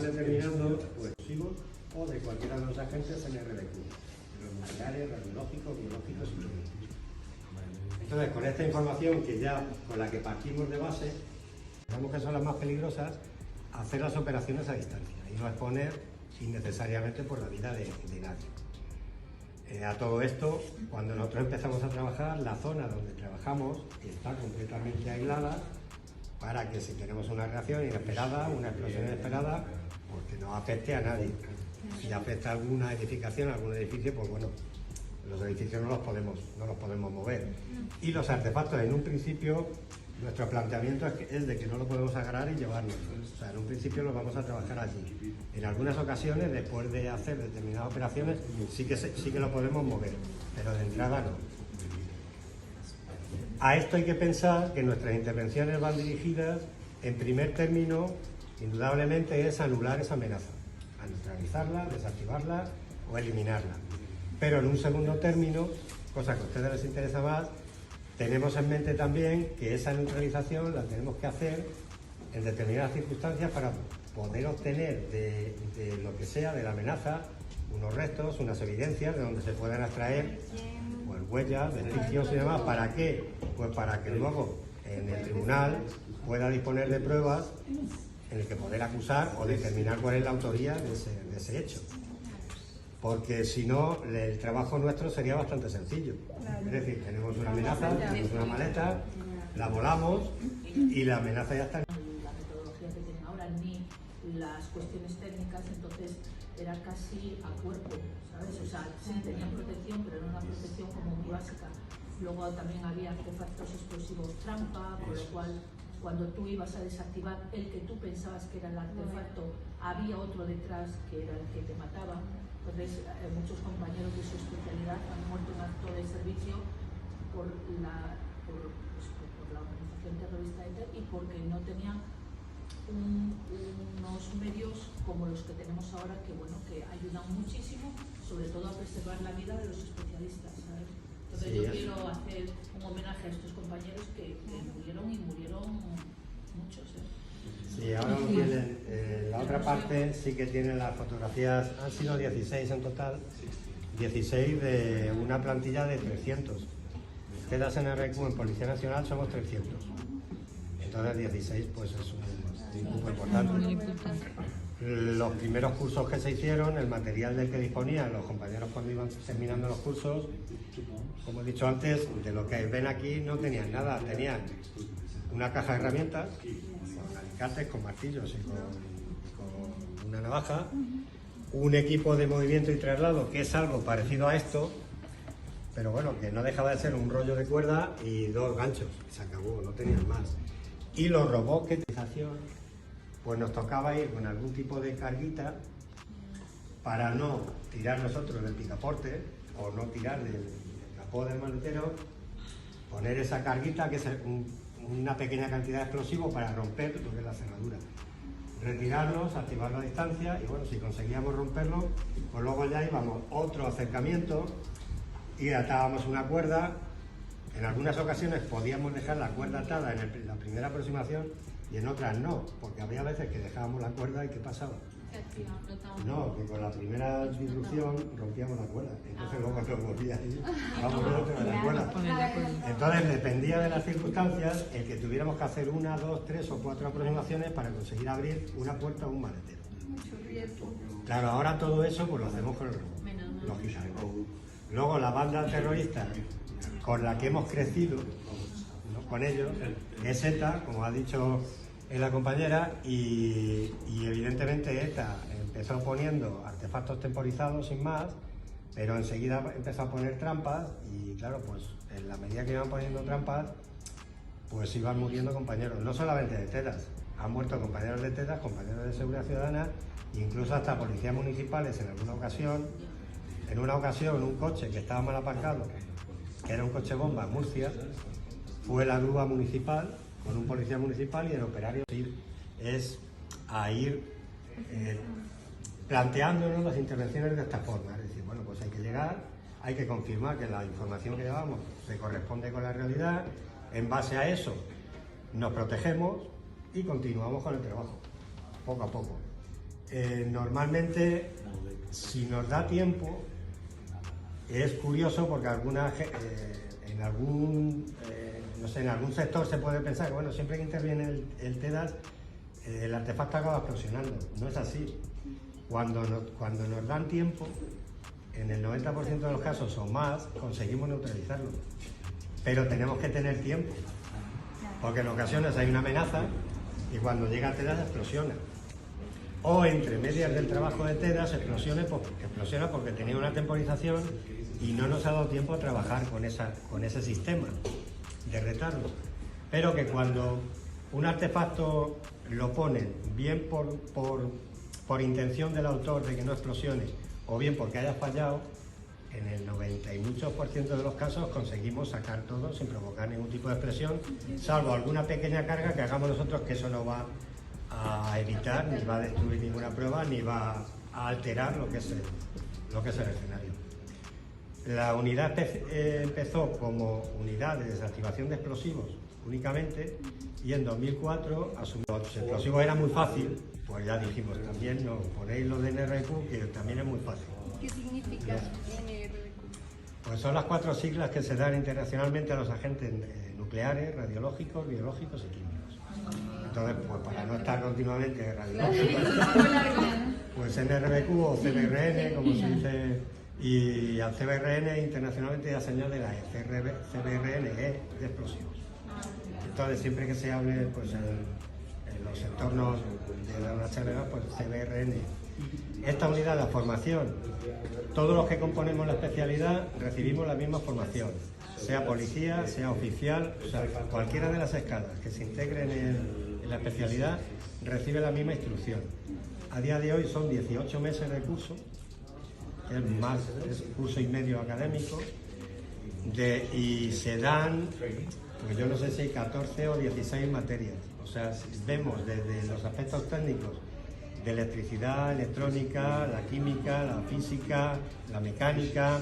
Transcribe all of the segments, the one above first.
determinando pues o de cualquiera de los agentes en RDQ, los nucleares, radiológicos, biológicos y químicos. Entonces, con esta información que ya con la que partimos de base, sabemos que son las más peligrosas, hacer las operaciones a distancia y no exponer innecesariamente por la vida de nadie. A todo esto, cuando nosotros empezamos a trabajar, la zona donde trabajamos está completamente aislada para que si tenemos una reacción inesperada, una explosión inesperada, pues que no afecte a nadie. Si afecta a alguna edificación, a algún edificio, pues bueno, los edificios no los podemos mover. Y los artefactos, en un principio, nuestro planteamiento es de que no lo podemos agarrar y llevarnos. O sea, en un principio los vamos a trabajar allí. En algunas ocasiones, después de hacer determinadas operaciones, sí que lo podemos mover, pero de entrada no. A esto hay que pensar que nuestras intervenciones van dirigidas, en primer término, indudablemente es anular esa amenaza, a neutralizarla, desactivarla o eliminarla. Pero en un segundo término, cosa que a ustedes les interesa más, tenemos en mente también que esa neutralización la tenemos que hacer en determinadas circunstancias para poder obtener de lo que sea, de la amenaza, unos restos, unas evidencias de donde se puedan extraer pues, huellas, vestigios y demás. ¿Para qué? Pues para que luego en el tribunal pueda disponer de pruebas en el que poder acusar o determinar cuál es la autoría de ese hecho. Porque si no, el trabajo nuestro sería bastante sencillo. Es decir, tenemos una amenaza, tenemos una maleta, la volamos y la amenaza ya está. La metodología que tienen ahora, ni las cuestiones técnicas, entonces era casi a cuerpo, ¿sabes? O sea, sí tenían protección, pero era una protección como muy básica. Luego también había artefactos explosivos trampa, con lo cual cuando tú ibas a desactivar el que tú pensabas que era el artefacto, había otro detrás que era el que te mataba. Entonces, muchos compañeros de su especialidad han muerto en acto de servicio por la organización terrorista ETA y porque no tenían unos medios como los que tenemos ahora que, bueno, que ayudan muchísimo, sobre todo a preservar la vida de los especialistas, ¿sabes? Entonces, yo quiero hacer un homenaje a estos compañeros que murieron y murieron muchos, ¿eh? Sí, ahora tienen, la otra parte sí que tienen las fotografías, han sido 16 en total, 16 de una plantilla de 300. Quedas en RQ en Policía Nacional somos 300. Entonces 16 pues es un grupo importante. Los primeros cursos que se hicieron, el material del que disponían los compañeros cuando iban terminando los cursos, como he dicho antes, de lo que ven aquí no tenían nada, tenían una caja de herramientas, con alicates, con martillos y con una navaja, un equipo de movimiento y traslado que es algo parecido a esto, pero bueno, que no dejaba de ser un rollo de cuerda y 2 ganchos, y se acabó, no tenían más. Y los robots que utilización, pues nos tocaba ir con algún tipo de carguita para no tirar nosotros del picaporte o no tirar del capó del maletero, poner esa carguita que es una pequeña cantidad de explosivo para romper lo que es la cerradura. Retirarnos, activarlo a distancia y bueno, si conseguíamos romperlo, pues luego ya íbamos otro acercamiento y atábamos una cuerda. En algunas ocasiones podíamos dejar la cuerda atada en la primera aproximación y en otras no, porque había veces que dejábamos la cuerda y ¿qué pasaba? No, que con la primera disrupción rompíamos la cuerda, entonces luego nos volvía a ir, vamos a la cuerda. Entonces dependía de las circunstancias el que tuviéramos que hacer 1, 2, 3 o 4 aproximaciones para conseguir abrir una puerta o un maletero. Claro, ahora todo eso pues lo hacemos con el robot, lógicamente. Luego la banda terrorista con la que hemos crecido, ¿no?, con ellos, es ETA, como ha dicho la compañera, y evidentemente ETA empezó poniendo artefactos temporizados sin más, pero enseguida empezó a poner trampas y claro, pues en la medida que iban poniendo trampas, pues iban muriendo compañeros, no solamente de TEDAS, han muerto compañeros de TEDAS, compañeros de Seguridad Ciudadana, incluso hasta policías municipales en alguna ocasión. En una ocasión un coche que estaba mal aparcado, que era un coche bomba en Murcia, fue la grúa municipal con un policía municipal y el operario es a ir planteándonos las intervenciones de esta forma. Es decir, bueno, pues hay que llegar, hay que confirmar que la información que llevamos se corresponde con la realidad, en base a eso nos protegemos y continuamos con el trabajo, poco a poco. Normalmente, si nos da tiempo, es curioso porque en algún sector se puede pensar que bueno, siempre que interviene el TEDAS, el artefacto acaba explosionando. No es así. Cuando nos dan tiempo, en el 90% de los casos o más, conseguimos neutralizarlo. Pero tenemos que tener tiempo, porque en ocasiones hay una amenaza y cuando llega TEDAS explosiona. O entre medias del trabajo de TEDAS explosiona porque tenía una temporización y no nos ha dado tiempo a trabajar con ese sistema de retardo. Pero que cuando un artefacto lo ponen bien por intención del autor de que no explosione o bien porque haya fallado, en el 90 y muchos % de los casos conseguimos sacar todo sin provocar ningún tipo de explosión, salvo alguna pequeña carga que hagamos nosotros, que eso no va a evitar, ni va a destruir ninguna prueba, ni va a alterar lo que es el escenario. La unidad empezó como unidad de desactivación de explosivos únicamente, y en 2004 asumió. Los explosivos era muy fácil, pues ya dijimos, también nos ponéis lo de NRQ, que también es muy fácil. ¿Qué significa NRQ? Pues son las 4 siglas que se dan internacionalmente a los agentes nucleares, radiológicos, biológicos y químicos. Entonces, pues para no estar continuamente radiológicos, pues NRQ o CBRN, como se dice, y al CBRN internacionalmente ya señala la CBRNE de explosivos. Entonces, siempre que se hable pues, en los entornos de la UNHCR, pues CBRN. Esta unidad, la formación, todos los que componemos la especialidad recibimos la misma formación, sea policía, sea oficial, o sea, cualquiera de las escalas que se integren en la especialidad recibe la misma instrucción. A día de hoy son 18 meses de curso, es curso y medio académico, y se dan, pues yo no sé si hay 14 o 16 materias. O sea, vemos desde los aspectos técnicos de electricidad, electrónica, la química, la física, la mecánica,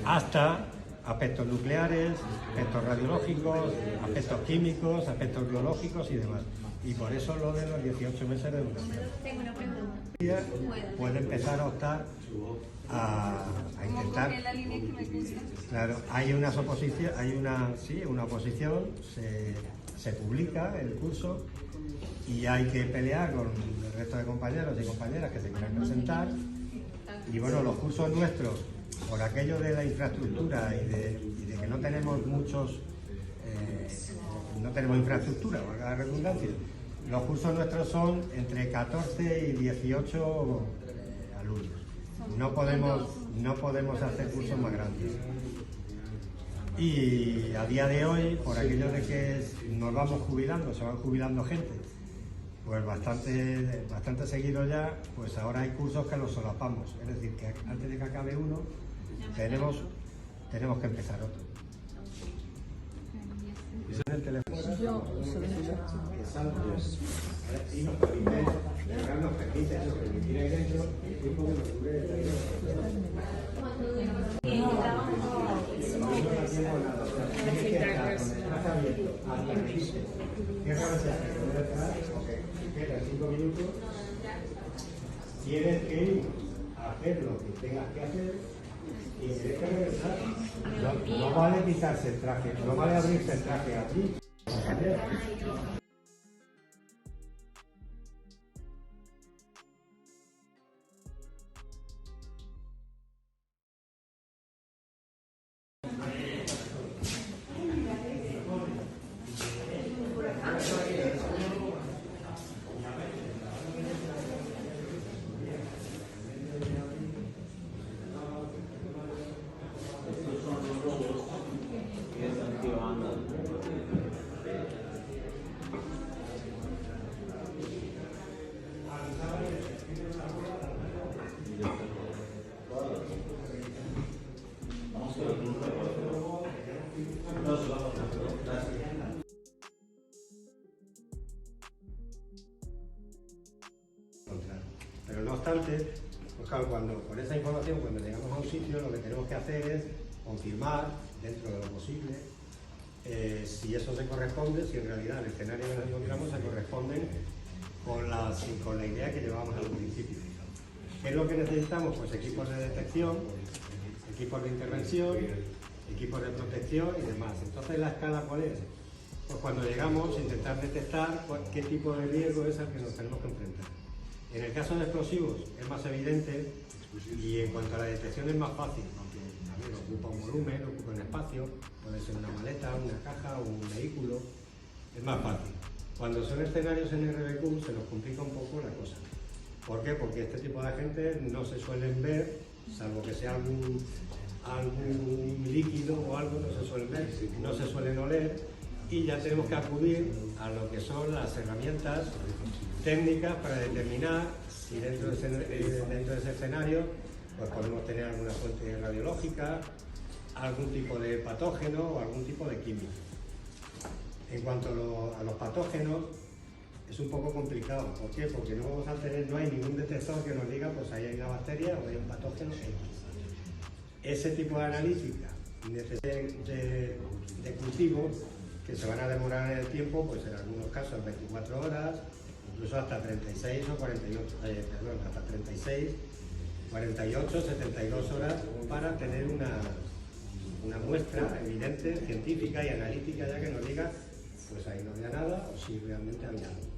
hasta aspectos nucleares, aspectos radiológicos, aspectos químicos, aspectos biológicos y demás. Y por eso lo de los 18 meses de educación. Tengo una pregunta. Puede empezar a optar a intentar. ¿Cómo la línea que me gusta? Claro, hay una oposición, se publica el curso y hay que pelear con el resto de compañeros y compañeras que se quieran presentar. Y bueno, los cursos nuestros, por aquello de la infraestructura y de que no tenemos no tenemos infraestructura, valga la redundancia, los cursos nuestros son entre 14 y 18 alumnos. No podemos hacer cursos más grandes. Y a día de hoy, por aquello de que nos vamos jubilando, se van jubilando gente, pues bastante seguido ya, pues ahora hay cursos que los solapamos. Es decir, que antes de que acabe uno, tenemos que empezar otro. En el teléfono, y nos permite eso, permitir ahí dentro el tiempo que nos dure el taller. Quedan 5 minutos, tienes que ir a hacer lo que tengas que hacer y tienes que regresar. No vale quitarse el traje, no vale abrirse el traje aquí. Pero no obstante, pues claro, con esa información, cuando llegamos a un sitio, lo que tenemos que hacer es confirmar, dentro de lo posible, si eso se corresponde, si en realidad el escenario que nos encontramos se corresponde con la idea que llevábamos al principio. ¿Qué es lo que necesitamos? Pues equipos de detección, equipos de intervención, equipos de protección y demás. Entonces, ¿la escala cuál es? Pues cuando llegamos, intentar detectar qué tipo de riesgo es al que nos tenemos que enfrentar. En el caso de explosivos es más evidente y en cuanto a la detección es más fácil, aunque también ocupa un volumen, ocupa un espacio, puede ser una maleta, una caja o un vehículo, es más fácil. Cuando son escenarios en RBQ se nos complica un poco la cosa. ¿Por qué? Porque este tipo de agentes no se suelen ver, salvo que sea algún líquido o algo, no se suelen ver, no se suelen oler, y ya tenemos que acudir a lo que son las herramientas técnicas para determinar si dentro de ese escenario pues podemos tener alguna fuente radiológica, algún tipo de patógeno o algún tipo de químico. En cuanto a los patógenos, es un poco complicado. ¿Por qué? Porque no hay ningún detector que nos diga pues ahí hay una bacteria o hay un patógeno X. Ese tipo de analítica de cultivos que se van a demorar en el tiempo, pues en algunos casos 24 horas, incluso hasta 36 o 48, hasta 36, 48, 72 horas para tener una muestra evidente, científica y analítica ya que nos diga pues ahí no había nada o si realmente había algo.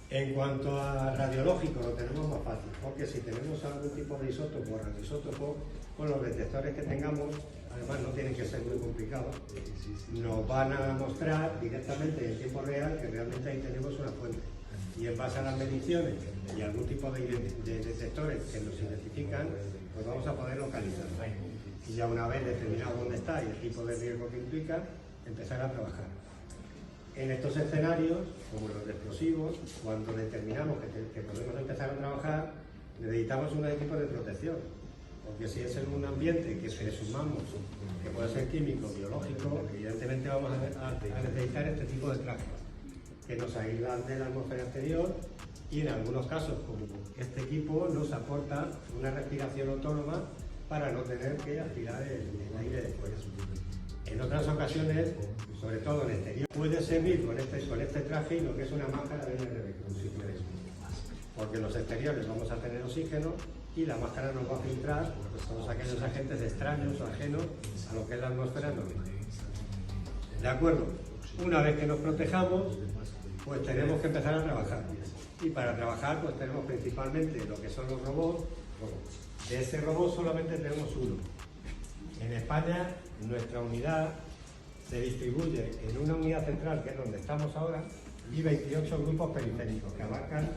En cuanto a radiológico lo tenemos más fácil, porque si tenemos algún tipo de isótopo o radioisótopo, con los detectores que tengamos, además no tienen que ser muy complicados, nos van a mostrar directamente en tiempo real que realmente ahí tenemos una fuente. Y en base a las mediciones y algún tipo de detectores que nos identifican, pues vamos a poder localizarlo. Y ya una vez determinado dónde está y el tipo de riesgo que implica, empezar a trabajar. En estos escenarios, como los de explosivos, cuando determinamos que podemos empezar a trabajar, necesitamos un equipo de protección. Porque si es en un ambiente que presumamos que puede ser químico, biológico, evidentemente vamos a necesitar este tipo de trajes que nos aíslan de la atmósfera exterior y en algunos casos, como este equipo, nos aporta una respiración autónoma para no tener que aspirar el aire después. En otras ocasiones, sobre todo en exterior, puede servir con este traje lo que es una máscara de NRBQ, si quieres. Porque en los exteriores vamos a tener oxígeno y la máscara nos va a filtrar pues, todos aquellos agentes extraños o ajenos a lo que es la atmósfera normal. ¿De acuerdo? Una vez que nos protejamos, pues tenemos que empezar a trabajar. Y para trabajar, pues tenemos principalmente lo que son los robots. De ese robot solamente tenemos uno. En España, nuestra unidad se distribuye en una unidad central, que es donde estamos ahora, y 28 grupos periféricos que abarcan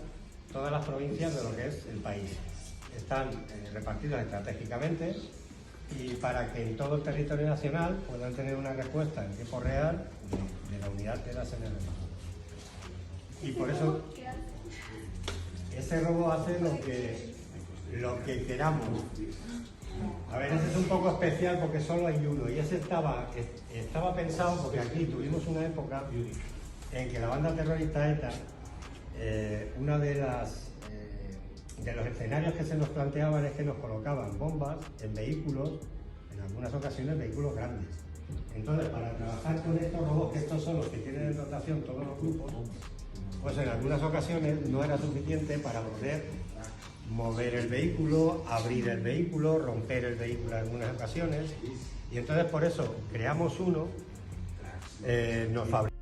todas las provincias de lo que es el país. Están repartidos estratégicamente y para que en todo el territorio nacional puedan tener una respuesta en tiempo real de la unidad de las NRBQ. Y por eso ese robot hace lo que queramos. A ver, ese es un poco especial porque solo hay uno y ese estaba pensado porque aquí tuvimos una época en que la banda terrorista ETA, una de los escenarios que se nos planteaban es que nos colocaban bombas en vehículos, en algunas ocasiones vehículos grandes. Entonces, para trabajar con estos robots, que estos son los que tienen en dotación todos los grupos, pues en algunas ocasiones no era suficiente para poder mover el vehículo, abrir el vehículo, romper el vehículo en algunas ocasiones. Y entonces por eso creamos uno, nos fabricamos